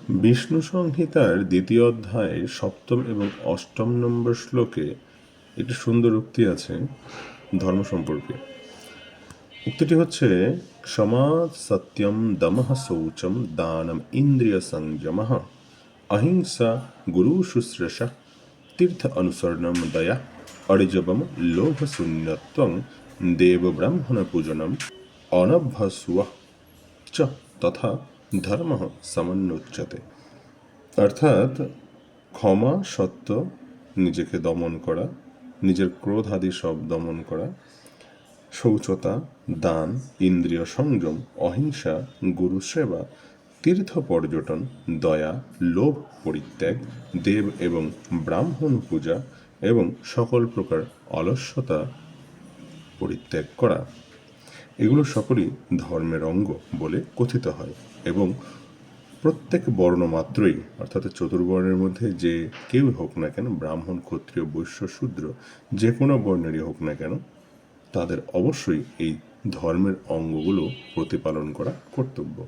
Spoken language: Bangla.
বিষ্ণু সংহিতার দ্বিতীয় অধ্যায়ের সপ্তম এবং অষ্টম নম্বর শ্লোকে একটি সুন্দর উক্তি আছে ধর্ম সম্পর্কে। উক্তিটি হচ্ছে, ক্ষমা সত্যম দমঃ শৌচম দানম ইন্দ্রিয় সংযমঃ অহিংসা গুরু শুশ্রূষা তীর্থ অনুসরণম দয়া অরিজবম লোভ শূন্যত্বং দেব ব্রাহ্মণ পূজনম অনভ্যসুঃ চ তথা ধর্ম সমন্বচ্যতে। অর্থাৎ ক্ষমা, সত্য, নিজেকে দমন করা, নিজের ক্রোধ আদি সব দমন করা, শৌচতা, দান, ইন্দ্রিয় সংযম, অহিংসা, গুরু সেবা, তীর্থ পর্যটন, দয়া, লোভ পরিত্যাগ, দেব এবং ব্রাহ্মণ পূজা এবং সকল প্রকার অলস্যতা পরিত্যাগ করা, এগুলো সকলই ধর্মের অঙ্গ বলে কথিত হয়। এবং প্রত্যেক বর্ণ মাত্রই, অর্থাৎ চতুর্বর্ণের মধ্যে যে কেউ হোক না কেন, ব্রাহ্মণ, ক্ষত্রিয়, বৈশ্য, শূদ্র, যে কোনো বর্ণেরই হোক না কেন, তাদের অবশ্যই এই ধর্মের অঙ্গগুলো প্রতিপালন করা কর্তব্য।